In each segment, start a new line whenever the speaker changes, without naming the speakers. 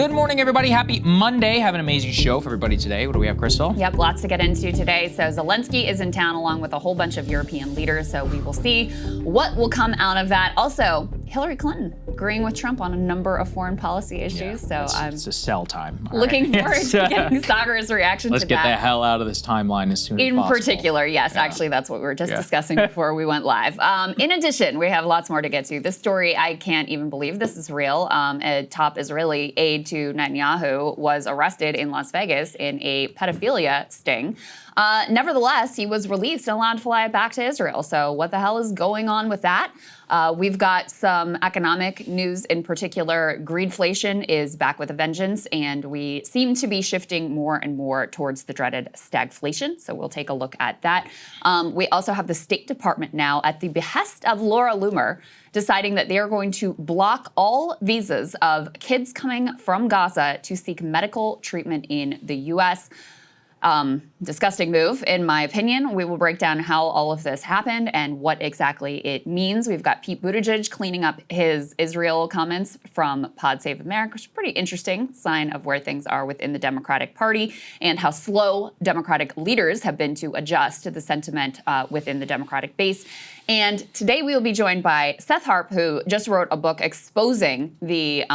Good morning, everybody. Happy Monday. Have an amazing show for everybody today. What do we have, Krystal?
Yep, lots to get into today. So Zelensky is in town along with a whole bunch of European leaders. So we will see what will come out of that. Also, Hillary Clinton agreeing with Trump on a number of foreign policy issues.
Yeah, it's a sell time.
Looking forward to getting Saagar's reaction to that.
Let's get the hell out of this timeline as soon as possible.
In particular, yes. Yeah. Actually, that's what we were just discussing before we went live. In addition, we have lots more to get to. This story, I can't even believe this is real. A top Israeli aide to Netanyahu was arrested in Las Vegas in a pedophilia sting. Nevertheless, he was released and allowed to fly back to Israel. So what the hell is going on with that? We've got some economic news in particular. Greedflation is back with a vengeance, and we seem to be shifting more and more towards the dreaded stagflation. So we'll take a look at that. We also have the State Department now, at the behest of Laura Loomer, deciding that they are going to block all visas of kids coming from Gaza to seek medical treatment in the U.S. Disgusting move, in my opinion. We will break down how all of this happened and what exactly it means. We've got Pete Buttigieg cleaning up his Israel comments from Pod Save America, which is a pretty interesting sign of where things are within the Democratic Party and how slow Democratic leaders have been to adjust to the sentiment within the Democratic base. And today we will be joined by Seth Harp, who just wrote a book exposing the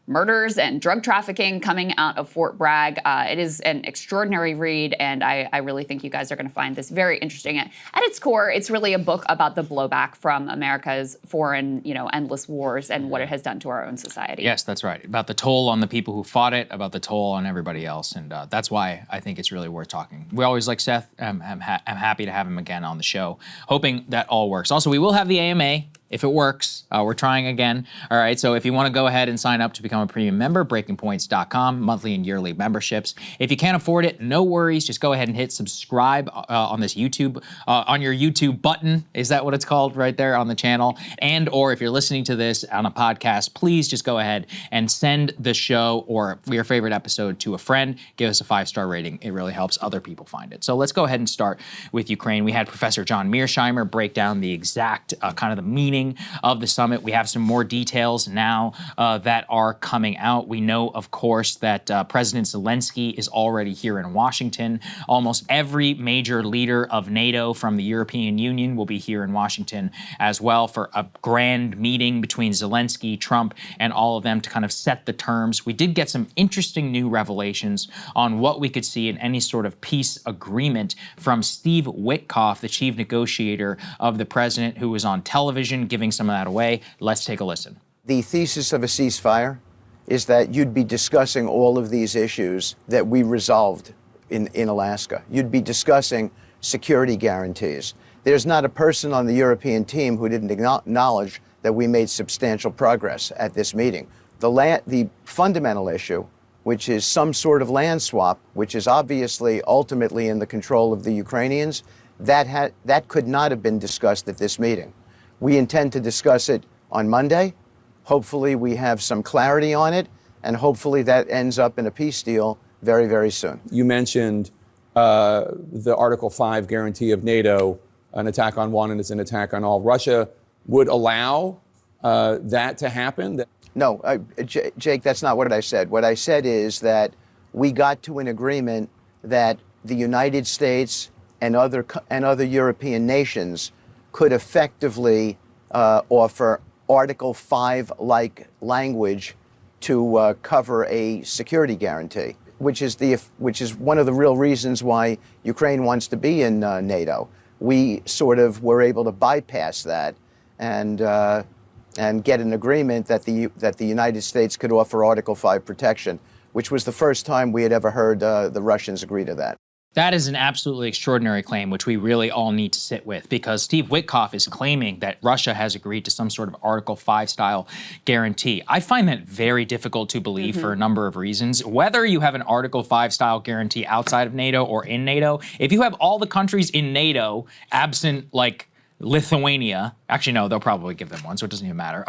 murders and drug trafficking coming out of Fort Bragg. It is an extraordinary read, and I really think you guys are going to find this very interesting. At its core, it's really a book about the blowback from America's foreign, endless wars and what it has done to our own society.
Yes, that's right. About the toll on the people who fought it, about the toll on everybody else, and that's why I think it's really worth talking. We always like Seth. I'm happy to have him again on the show, hoping that all works. Also, we will have the AMA. If it works, we're trying again. All right, so if you want to go ahead and sign up to become a premium member, breakingpoints.com, monthly and yearly memberships. If you can't afford it, no worries. Just go ahead and hit subscribe on this YouTube, on your YouTube button. Is that what it's called right there on the channel? And or if you're listening to this on a podcast, please just go ahead and send the show or your favorite episode to a friend. Give us a 5-star rating. It really helps other people find it. So let's go ahead and start with Ukraine. We had Professor John Mearsheimer break down the exact kind of the meaning of the summit. We have some more details now that are coming out. We know, of course, that President Zelensky is already here in Washington. Almost every major leader of NATO from the European Union will be here in Washington as well for a grand meeting between Zelensky, Trump, and all of them to kind of set the terms. We did get some interesting new revelations on what we could see in any sort of peace agreement from Steve Witkoff, the chief negotiator of the president, who was on television giving some of that away. Let's take a listen.
The thesis of a ceasefire is that you'd be discussing all of these issues that we resolved in Alaska. You'd be discussing security guarantees. There's not a person on the European team who didn't acknowledge that we made substantial progress at this meeting. The fundamental issue, which is some sort of land swap, which is obviously ultimately in the control of the Ukrainians, that could not have been discussed at this meeting. We intend to discuss it on Monday. Hopefully we have some clarity on it, and hopefully that ends up in a peace deal very, very soon.
You mentioned the Article 5 guarantee of NATO, an attack on one and it's an attack on all. Russia would allow that to happen?
No, Jake, that's not what I said. What I said is that we got to an agreement that the United States and other European nations could effectively offer Article 5-like language to cover a security guarantee, which is one of the real reasons why Ukraine wants to be in NATO. We sort of were able to bypass that and get an agreement that the United States could offer Article 5 protection, which was the first time we had ever heard the Russians agree to that.
That is an absolutely extraordinary claim, which we really all need to sit with, because Steve Witkoff is claiming that Russia has agreed to some sort of Article 5 style guarantee. I find that very difficult to believe for a number of reasons. Whether you have an Article 5 style guarantee outside of NATO or in NATO, if you have all the countries in NATO absent like Lithuania, actually no, they'll probably give them one, so it doesn't even matter.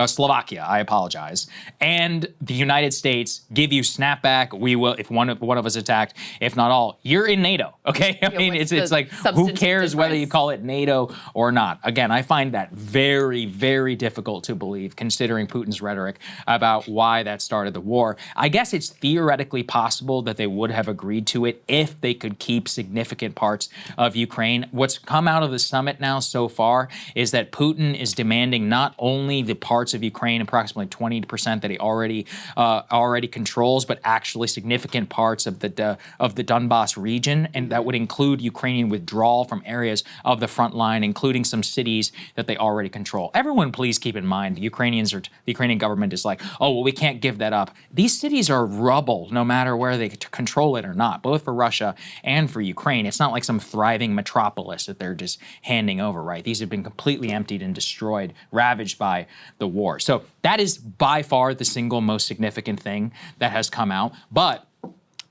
Slovakia, I apologize, and the United States give you snapback. We will, if one of us attacked, if not all, you're in NATO, okay? I mean, it's like, who cares whether you call it NATO or not? Again, I find that very, very difficult to believe, considering Putin's rhetoric about why that started the war. I guess it's theoretically possible that they would have agreed to it if they could keep significant parts of Ukraine. What's come out of the summit now so far is that Putin is demanding not only the parts of Ukraine, approximately 20% that he already controls, but actually significant parts of the Donbass region, and that would include Ukrainian withdrawal from areas of the front line, including some cities that they already control. Everyone, please keep in mind, the Ukrainian government is like, oh, well, we can't give that up. These cities are rubble, no matter where they control it or not, both for Russia and for Ukraine. It's not like some thriving metropolis that they're just handing over, right? These have been completely emptied and destroyed, ravaged by the war. So that is by far the single most significant thing that has come out. But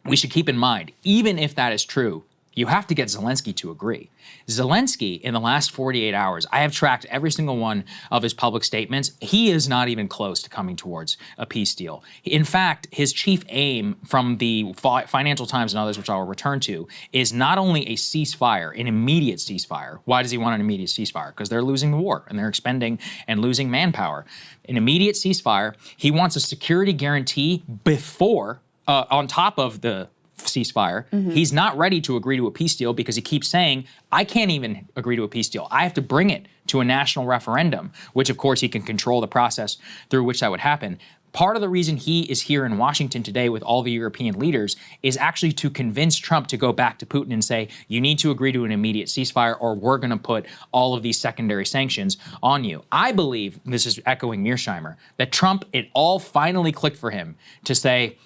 we should keep in mind, even if that is true, you have to get Zelensky to agree. Zelensky, in the last 48 hours, I have tracked every single one of his public statements. He is not even close to coming towards a peace deal. In fact, his chief aim from the Financial Times and others, which I will return to, is not only a ceasefire, an immediate ceasefire. Why does he want an immediate ceasefire? Because they're losing the war and they're expending and losing manpower. An immediate ceasefire. He wants a security guarantee before, on top of the ceasefire. He's not ready to agree to a peace deal because he keeps saying, I can't even agree to a peace deal. I have to bring it to a national referendum, which of course he can control the process through which that would happen. Part of the reason he is here in Washington today with all the European leaders is actually to convince Trump to go back to Putin and say, you need to agree to an immediate ceasefire or we're going to put all of these secondary sanctions on you. I believe, this is echoing Mearsheimer, that Trump, it all finally clicked for him to say,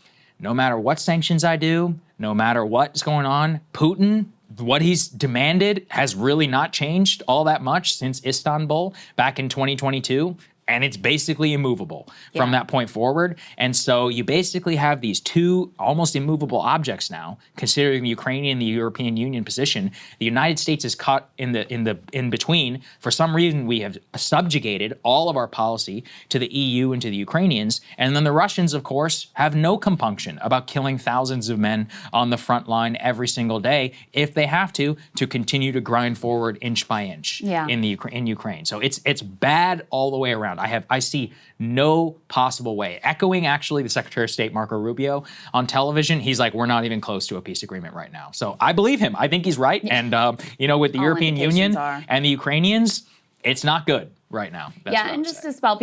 no matter what sanctions I do, no matter what's going on, Putin, what he's demanded has really not changed all that much since Istanbul back in 2022. And it's basically immovable from that point forward. And so you basically have these two almost immovable objects now, considering the Ukrainian and the European Union position. The United States is caught in between. For some reason, we have subjugated all of our policy to the EU and to the Ukrainians. And then the Russians, of course, have no compunction about killing thousands of men on the front line every single day if they have to continue to grind forward inch by inch in Ukraine. So it's bad all the way around. I see no possible way. Echoing actually the Secretary of State, Marco Rubio, on television, he's like, we're not even close to a peace agreement right now. So I believe him. I think he's right. And, with the European Union and the Ukrainians, it's not good right now. That's
and just to spell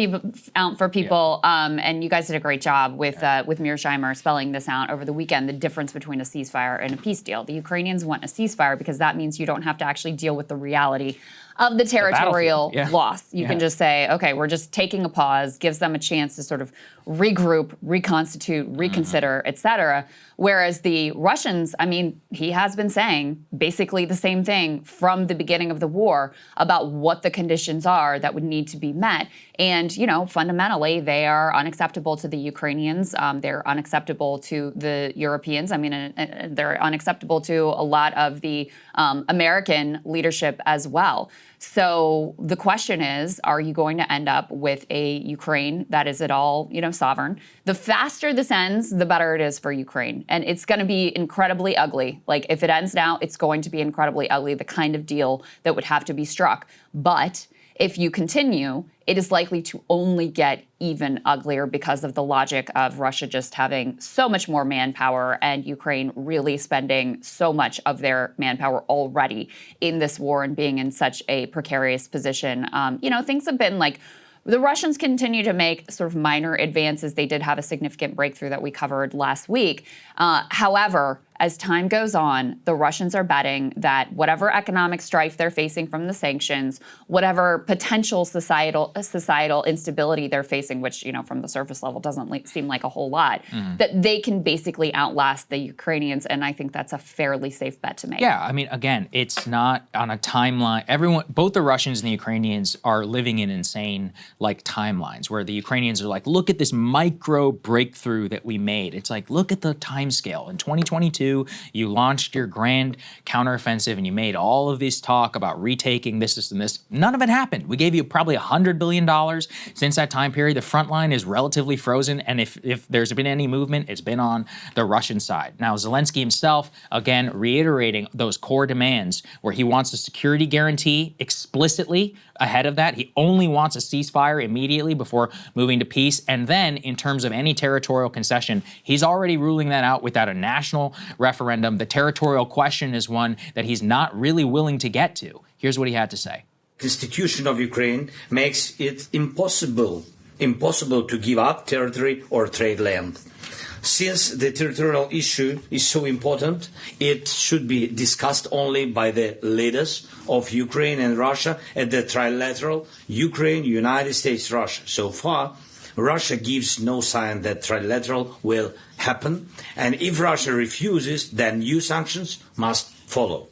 out for people, and you guys did a great job with Mearsheimer spelling this out over the weekend, the difference between a ceasefire and a peace deal. The Ukrainians want a ceasefire because that means you don't have to actually deal with the reality of the territorial loss. You can just say, okay, we're just taking a pause, gives them a chance to sort of regroup, reconstitute, reconsider, et cetera. Whereas the Russians, I mean, he has been saying basically the same thing from the beginning of the war about what the conditions are that would need to be met. And, fundamentally, they are unacceptable to the Ukrainians. They're unacceptable to the Europeans. I mean, they're unacceptable to a lot of the American leadership as well. So the question is, are you going to end up with a Ukraine that is at all, sovereign? The faster this ends, the better it is for Ukraine. And it's going to be incredibly ugly. Like, if it ends now, it's going to be incredibly ugly, the kind of deal that would have to be struck. But if you continue, it is likely to only get even uglier because of the logic of Russia just having so much more manpower and Ukraine really spending so much of their manpower already in this war and being in such a precarious position. Things have been like, the Russians continue to make sort of minor advances. They did have a significant breakthrough that we covered last week. However, as time goes on, the Russians are betting that whatever economic strife they're facing from the sanctions, whatever potential societal instability they're facing, which, from the surface level doesn't seem like a whole lot, that they can basically outlast the Ukrainians. And I think that's a fairly safe bet to make.
Yeah, I mean, again, it's not on a timeline. Both the Russians and the Ukrainians are living in insane, timelines where the Ukrainians are like, look at this micro breakthrough that we made. It's like, look at the time scale. In 2022, do. You launched your grand counteroffensive and you made all of this talk about retaking this, and this. None of it happened. We gave you probably $100 billion since that time period. The front line is relatively frozen, and if there's been any movement, it's been on the Russian side. Now, Zelensky himself, again, reiterating those core demands where he wants a security guarantee explicitly ahead of that. He only wants a ceasefire immediately before moving to peace. And then in terms of any territorial concession, he's already ruling that out without a national referendum. The territorial question is one that he's not really willing to get to. Here's what he had to say.
Constitution of Ukraine makes it impossible to give up territory or trade land. Since the territorial issue is so important, it should be discussed only by the leaders of Ukraine and Russia at the trilateral Ukraine, United States, Russia. So far, Russia gives no sign that trilateral will happen. And if Russia refuses, then new sanctions must follow.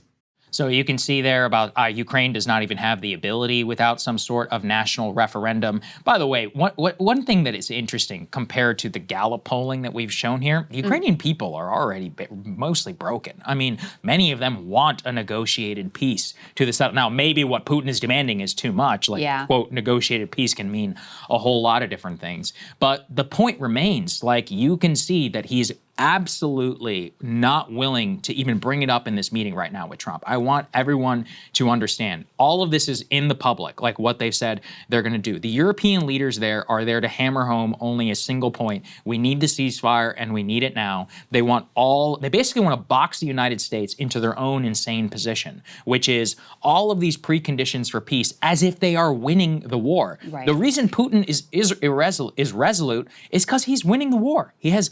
So you can see there about Ukraine does not even have the ability without some sort of national referendum. By the way, one thing that is interesting compared to the Gallup polling that we've shown here, the Ukrainian people are already mostly broken. I mean, many of them want a negotiated peace to the south. Now, maybe what Putin is demanding is too much. Like, quote, negotiated peace can mean a whole lot of different things. But the point remains, like, you can see that he's absolutely not willing to even bring it up in this meeting right now with Trump. I want everyone to understand all of this is in the public, like what they've said they're going to do. The European leaders there are there to hammer home only a single point. We need the ceasefire and we need it now. They basically want to box the United States into their own insane position, which is all of these preconditions for peace as if they are winning the war. Right. The reason Putin is resolute is because he's winning the war. He has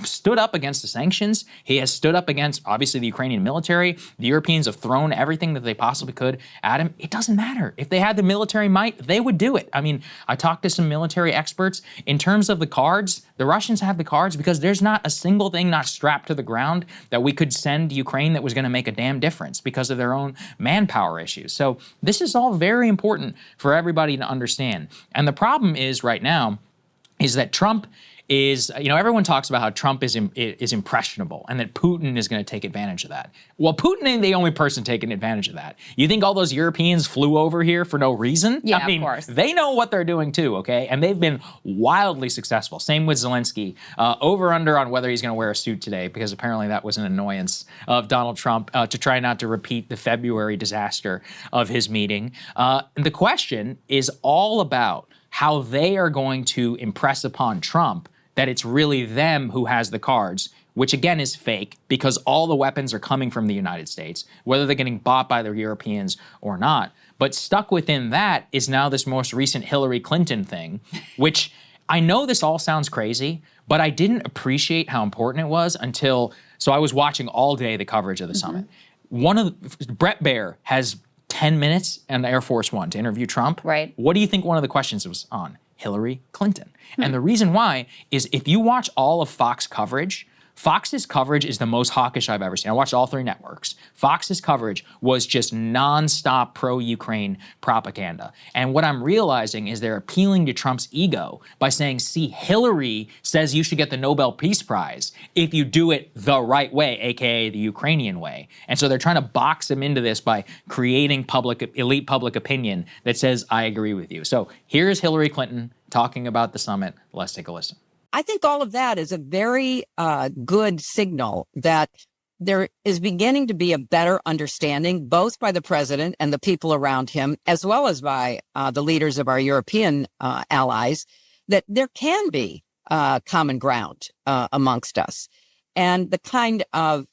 stood up against the sanctions. He has stood up against, obviously, the Ukrainian military. The Europeans have thrown everything that they possibly could at him. It doesn't matter. If they had the military might, they would do it. I mean, I talked to some military experts. In terms of the cards, the Russians have the cards because there's not a single thing not strapped to the ground that we could send Ukraine that was going to make a damn difference because of their own manpower issues. So this is all very important for everybody to understand. And the problem is right now is that Trump is, everyone talks about how Trump is impressionable and that Putin is going to take advantage of that. Well, Putin ain't the only person taking advantage of that. You think all those Europeans flew over here for no reason?
Yeah,
I mean,
of course.
They know what they're doing too, okay? And they've been wildly successful. Same with Zelensky. Over/under on whether he's going to wear a suit today, because apparently that was an annoyance of Donald Trump to try not to repeat the February disaster of his meeting. The question is all about how they are going to impress upon Trump that it's really them who has the cards, which again is fake because all the weapons are coming from the United States, whether they're getting bought by the Europeans or not. But stuck within that is now this most recent Hillary Clinton thing, which I know this all sounds crazy, but I didn't appreciate how important it was so I was watching all day the coverage of the summit. Brett Baer has 10 minutes on Air Force One to interview Trump. Right. What do you think one of the questions was on? Hillary Clinton. And the reason why is if you watch all of Fox coverage, Fox's coverage is the most hawkish I've ever seen. I watched all three networks. Fox's coverage was just nonstop pro-Ukraine propaganda. And what I'm realizing is they're appealing to Trump's ego by saying, see, Hillary says you should get the Nobel Peace Prize if you do it the right way, aka the Ukrainian way. And so they're trying to box him into this by creating elite public opinion that says, I agree with you. So here's Hillary Clinton talking about the summit. Let's take a listen.
I think all of that is a very good signal that there is beginning to be a better understanding, both by the president and the people around him, as well as by the leaders of our European allies, that there can be common ground amongst us. And the kind of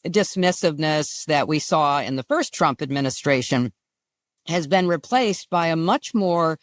dismissiveness that we saw in the first Trump administration has been replaced by a much more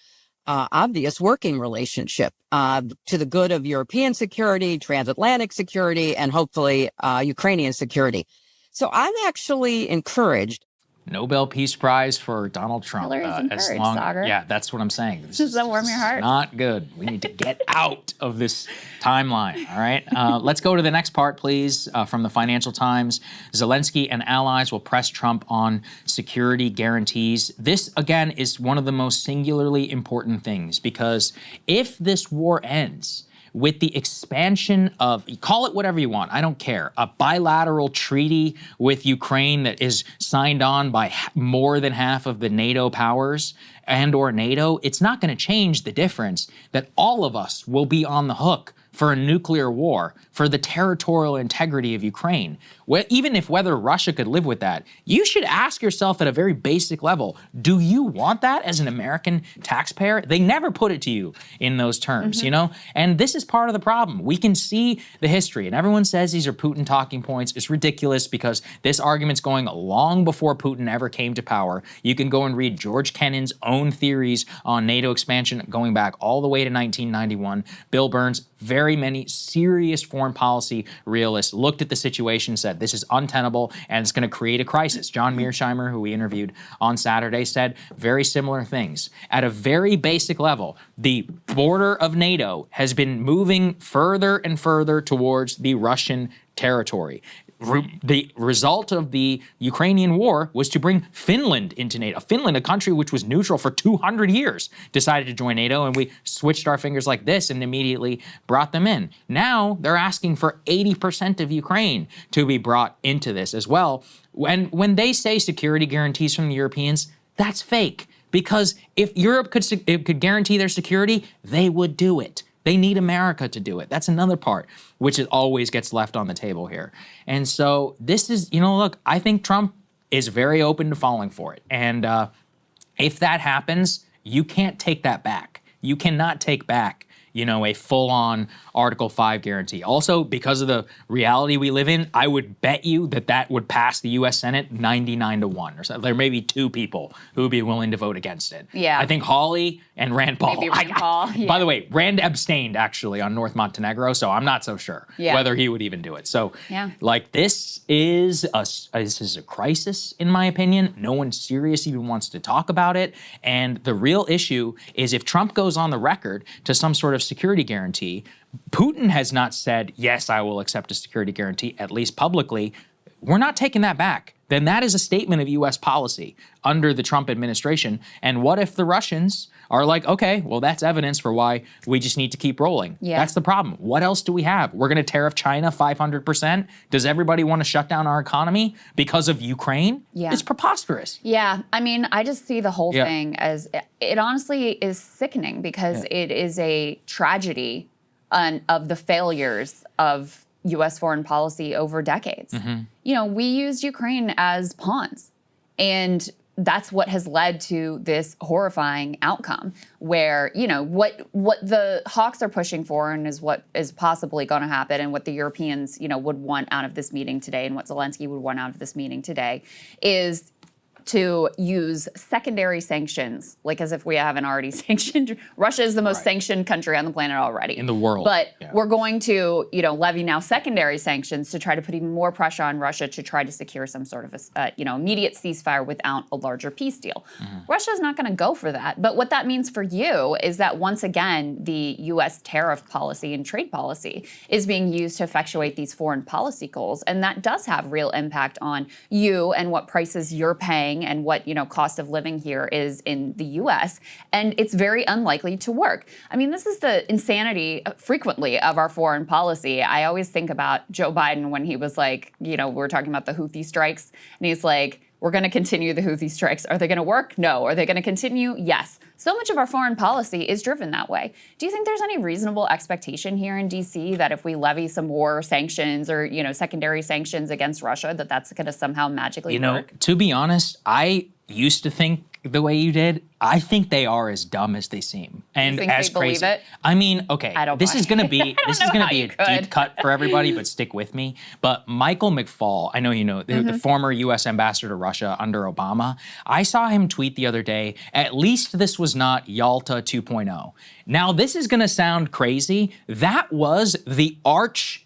obvious working relationship to the good of European security, transatlantic security, and hopefully Ukrainian security. So I'm actually encouraged.
Nobel Peace Prize for Donald Trump.
Hillary's encouraged, Saagar.
Yeah, that's what I'm saying.
Does that warm your heart?
Not good. We need to get out of this timeline, all right? Let's go to the next part, please, from the Financial Times. Zelensky and allies will press Trump on security guarantees. This, again, is one of the most singularly important things because if this war ends with the expansion of, call it whatever you want, I don't care, a bilateral treaty with Ukraine that is signed on by more than half of the NATO powers and or NATO, it's not going to change the difference that all of us will be on the hook for a nuclear war, for the territorial integrity of Ukraine. Even if whether Russia could live with that, you should ask yourself at a very basic level, do you want that as an American taxpayer? They never put it to you in those terms, you know? And this is part of the problem. We can see the history, and everyone says these are Putin talking points. It's ridiculous because this argument's going long before Putin ever came to power. You can go and read George Kennan's own theories on NATO expansion going back all the way to 1991. Bill Burns, very many serious foreign policy realists looked at the situation, said this is untenable and it's going to create a crisis. John Mearsheimer, who we interviewed on Saturday, said very similar things. At a very basic level, the border of NATO has been moving further and further towards the Russian territory. The result of the Ukrainian war was to bring Finland into NATO. Finland, a country which was neutral for 200 years, decided to join NATO, and we switched our fingers like this and immediately brought them in. Now they're asking for 80% of Ukraine to be brought into this as well. When they say security guarantees from the Europeans, that's fake. Because if Europe could guarantee their security, they would do it. They need America to do it. That's another part, which always gets left on the table here. And so this is, look, I think Trump is very open to falling for it. And if that happens, you can't take that back. You cannot take back, a full-on Article 5 guarantee. Also, because of the reality we live in, I would bet you that would pass the U.S. Senate 99-1 or something. There may be two people who would be willing to vote against it.
Yeah.
I think Hawley and Rand Paul.
Maybe Rand Paul. Yeah.
By the way, Rand abstained actually on North Montenegro, so I'm not so sure whether he would even do it. So, this is a crisis in my opinion. No one serious even wants to talk about it. And the real issue is if Trump goes on the record to some sort of security guarantee, Putin has not said, yes, I will accept a security guarantee, at least publicly. We're not taking that back. Then that is a statement of U.S. policy under the Trump administration. And what if the Russians are like, okay, well, that's evidence for why we just need to keep rolling. Yeah. That's the problem. What else do we have? We're going to tariff China 500%? Does everybody want to shut down our economy because of Ukraine? Yeah. It's preposterous.
Yeah. I mean, I just see the whole thing as, it honestly is sickening because it is a tragedy of the failures of U.S. foreign policy over decades. We used Ukraine as pawns, and that's what has led to this horrifying outcome where, what the hawks are pushing for and is what is possibly going to happen and what the Europeans, would want out of this meeting today and what Zelensky would want out of this meeting today is to use secondary sanctions, like as if we haven't already sanctioned. Russia is the most sanctioned country on the planet already.
In the world.
But we're going to, levy now secondary sanctions to try to put even more pressure on Russia to try to secure some sort of immediate ceasefire without a larger peace deal. Russia's not going to go for that. But what that means for you is that once again, the U.S. tariff policy and trade policy is being used to effectuate these foreign policy goals. And that does have real impact on you and what prices you're paying and what cost of living here is in the U.S. And it's very unlikely to work. I mean, this is the insanity frequently of our foreign policy. I always think about Joe Biden when he was like, we're talking about the Houthi strikes, and he's like, we're going to continue the Houthi strikes. Are they going to work? No. Are they going to continue? Yes. So much of our foreign policy is driven that way. Do you think there's any reasonable expectation here in D.C. that if we levy some more sanctions or, secondary sanctions against Russia, that that's going to somehow magically work?
To be honest, I used to think the way you did. I think they are as dumb as they seem, and
you think
as
they believe
crazy.
It?
I mean, okay, this is going to be a deep cut for everybody, but stick with me. But Michael McFaul, I know the former U.S. ambassador to Russia under Obama. I saw him tweet the other day. At least this was not Yalta 2.0. Now this is going to sound crazy. That was the arch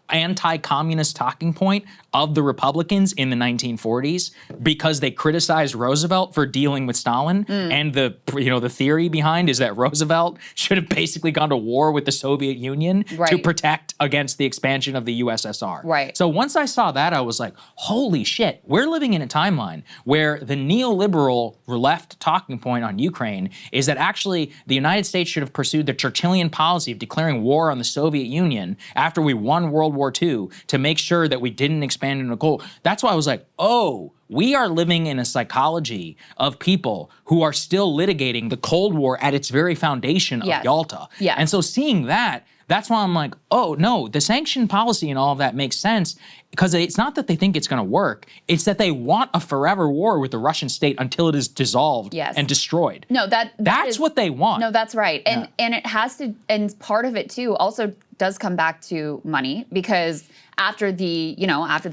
anti-communist talking point of the Republicans in the 1940s because they criticized Roosevelt for dealing with Stalin. And the theory behind is that Roosevelt should have basically gone to war with the Soviet Union to protect against the expansion of the USSR.
Right.
So once I saw that, I was like, holy shit, we're living in a timeline where the neoliberal left talking point on Ukraine is that actually the United States should have pursued the Churchillian policy of declaring war on the Soviet Union after we won World War II to make sure that we didn't expand into Cold. That's why I was like, oh, we are living in a psychology of people who are still litigating the Cold War at its very foundation of Yalta. And so seeing that, that's why I'm like, oh, no, the sanction policy and all of that makes sense because it's not that they think it's going to work. It's that they want a forever war with the Russian state until it is dissolved and destroyed.
No,
that's what they want.
No, that's right. And it has to, and part of it too also does come back to money because after the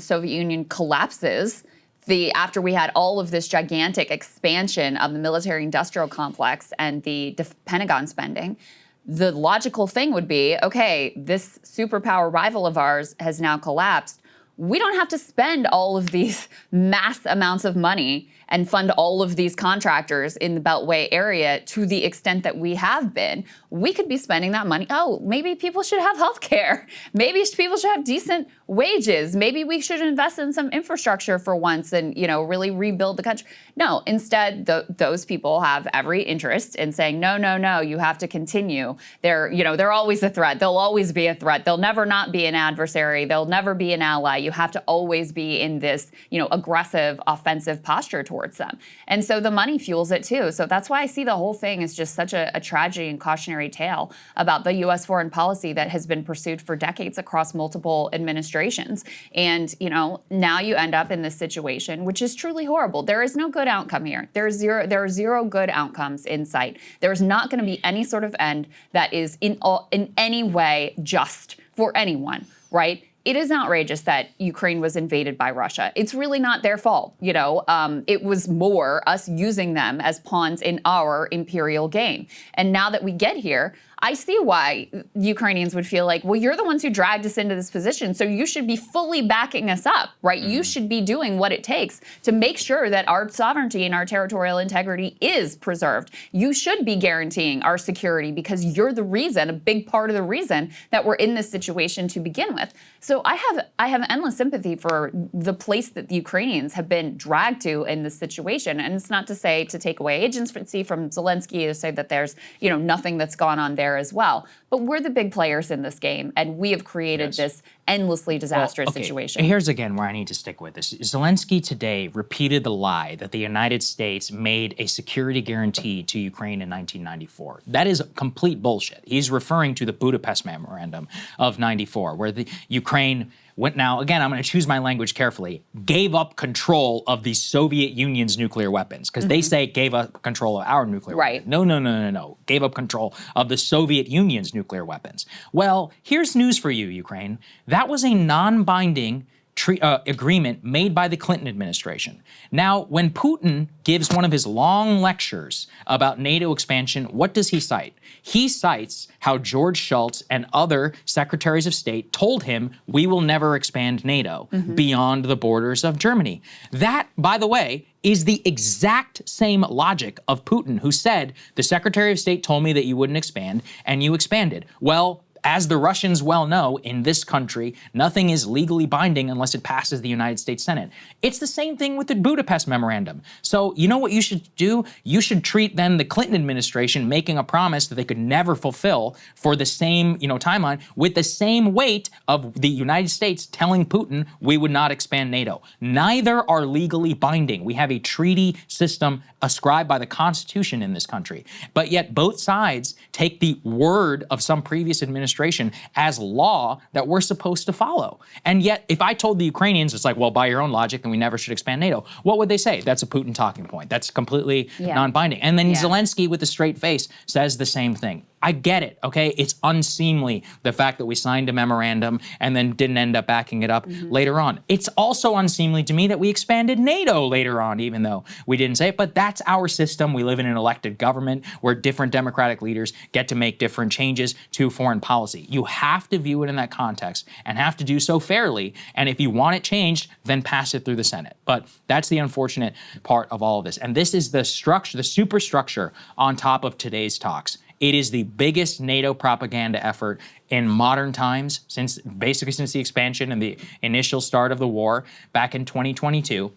Soviet Union collapses, after we had all of this gigantic expansion of the military-industrial complex and the Pentagon spending, the logical thing would be, okay, this superpower rival of ours has now collapsed. We don't have to spend all of these mass amounts of money and fund all of these contractors in the Beltway area to the extent that we have been. We could be spending that money. Oh, maybe people should have health care. Maybe people should have decent wages. Maybe we should invest in some infrastructure for once and, really rebuild the country. No, instead, those people have every interest in saying, no, no, no, you have to continue. They're always a threat. They'll always be a threat. They'll never not be an adversary. They'll never be an ally. You have to always be in this, aggressive, offensive posture towards them. And so the money fuels it too. So that's why I see the whole thing as just such a tragedy and cautionary tale about the U.S. foreign policy that has been pursued for decades across multiple administrations. And, now you end up in this situation, which is truly horrible. There is no good outcome here. There are zero good outcomes in sight. There is not going to be any sort of end that is in any way just for anyone, right? It is outrageous that Ukraine was invaded by Russia. It's really not their fault, It was more us using them as pawns in our imperial game. And now that we get here, I see why Ukrainians would feel like, well, you're the ones who dragged us into this position, so you should be fully backing us up, right? You should be doing what it takes to make sure that our sovereignty and our territorial integrity is preserved. You should be guaranteeing our security because you're the reason, a big part of the reason that we're in this situation to begin with. So I have endless sympathy for the place that the Ukrainians have been dragged to in this situation. And it's not to say to take away agency from Zelensky, to say that there's, nothing that's gone on there as well. But we're the big players in this game, and we have created this endlessly disastrous situation.
Here's again where I need to stick with this. Zelensky today repeated the lie that the United States made a security guarantee to Ukraine in 1994. That is complete bullshit. He's referring to the Budapest Memorandum of 94, where the Ukraine now, again, I'm going to choose my language carefully, gave up control of the Soviet Union's nuclear weapons, because they say gave up control of our nuclear weapons. No. Gave up control of the Soviet Union's nuclear weapons. Well, here's news for you, Ukraine. That was a non-binding agreement made by the Clinton administration. Now, when Putin gives one of his long lectures about NATO expansion, what does he cite? He cites how George Shultz and other secretaries of state told him, we will never expand NATO beyond the borders of Germany. That, by the way, is the exact same logic of Putin, who said, the Secretary of State told me that you wouldn't expand, and you expanded. Well, as the Russians well know, in this country, nothing is legally binding unless it passes the United States Senate. It's the same thing with the Budapest Memorandum. So you know what you should do? You should treat then the Clinton administration making a promise that they could never fulfill for the same timeline with the same weight of the United States telling Putin we would not expand NATO. Neither are legally binding. We have a treaty system ascribed by the Constitution in this country. But yet both sides take the word of some previous administration as law that we're supposed to follow. And yet, if I told the Ukrainians, it's like, well, by your own logic, then we never should expand NATO, what would they say? That's a Putin talking point. That's completely non-binding. And then Zelensky, with a straight face, says the same thing. I get it, okay? It's unseemly, the fact that we signed a memorandum and then didn't end up backing it up later on. It's also unseemly to me that we expanded NATO later on, even though we didn't say it, but that's our system. We live in an elected government where different democratic leaders get to make different changes to foreign policy. You have to view it in that context and have to do so fairly, and if you want it changed, then pass it through the Senate. But that's the unfortunate part of all of this. And this is the structure, the superstructure on top of today's talks. It is the biggest NATO propaganda effort in modern times, basically since the expansion and the initial start of the war back in 2022.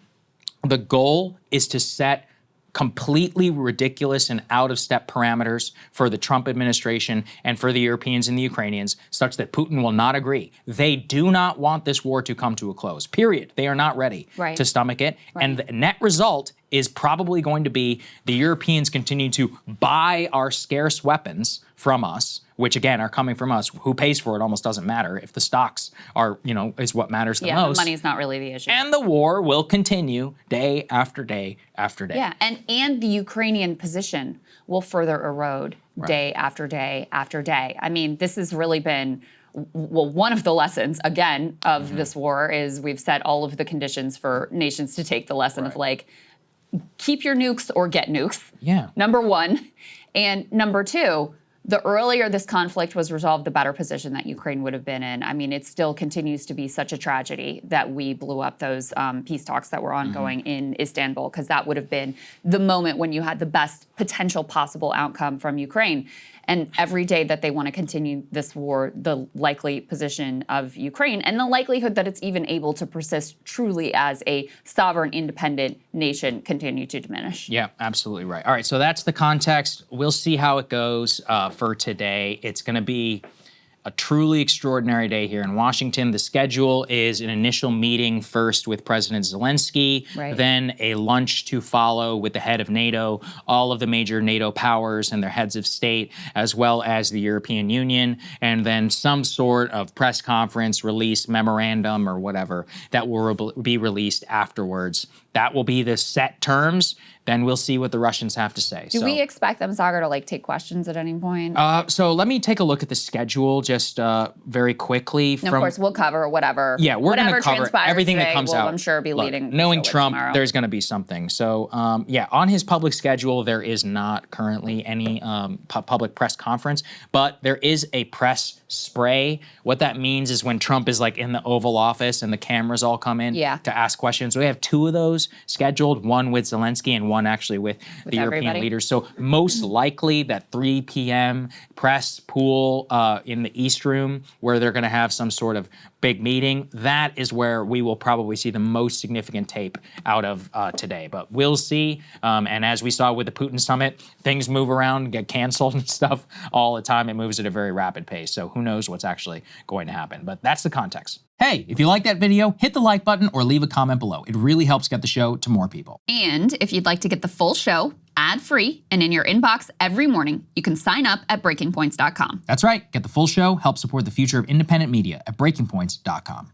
The goal is to set completely ridiculous and out-of-step parameters for the Trump administration and for the Europeans and the Ukrainians, such that Putin will not agree. They do not want this war to come to a close, period. They are not ready to stomach it. Right. And the net result is probably going to be the Europeans continue to buy our scarce weapons from us, which again are coming from us. Who pays for it almost doesn't matter if the stocks are, is what matters the most.
Yeah, the money's not really the issue.
And the war will continue day after day after day.
Yeah, and the Ukrainian position will further erode day after day after day. I mean, this has really been, well, one of the lessons, again, of this war is we've set all of the conditions for nations to take the lesson of like, keep your nukes or get nukes.
Yeah.
Number one. And number two, the earlier this conflict was resolved, the better position that Ukraine would have been in. I mean, it still continues to be such a tragedy that we blew up those peace talks that were ongoing in Istanbul, because that would have been the moment when you had the best potential possible outcome from Ukraine. And every day that they want to continue this war, the likely position of Ukraine and the likelihood that it's even able to persist truly as a sovereign, independent nation continue to diminish.
Yeah, absolutely right. All right, so that's the context. We'll see how it goes for today. It's going to be a truly extraordinary day here in Washington. The schedule is an initial meeting first with President Zelensky, then a lunch to follow with the head of NATO, all of the major NATO powers and their heads of state, as well as the European Union, and then some sort of press conference, release, memorandum, or whatever that will be released afterwards. That will be the set terms. Then we'll see what the Russians have to say.
Do we expect them, Saagar, to like take questions at any point?
So let me take a look at the schedule just very quickly.
And of course, we'll cover whatever.
Yeah, we're going to cover everything
today,
that comes out.
I'm sure be leading.
Knowing Trump, there's going to be something. So yeah, on his public schedule, there is not currently any public press conference, but there is a press spray. What that means is when Trump is like in the Oval Office and the cameras all come in to ask questions. We have two of those scheduled, one with Zelensky and one actually with the European leaders. So most likely that 3 p.m. press pool in the East Room where they're going to have some sort of big meeting, that is where we will probably see the most significant tape out of today. But we'll see. And as we saw with the Putin summit, things move around, get canceled and stuff all the time. It moves at a very rapid pace. So who knows what's actually going to happen. But that's the context. Hey, if you like that video, hit the like button or leave a comment below. It really helps get the show to more people.
And if you'd like to get the full show ad-free and in your inbox every morning, you can sign up at breakingpoints.com.
That's right. Get the full show, help support the future of independent media at breakingpoints.com.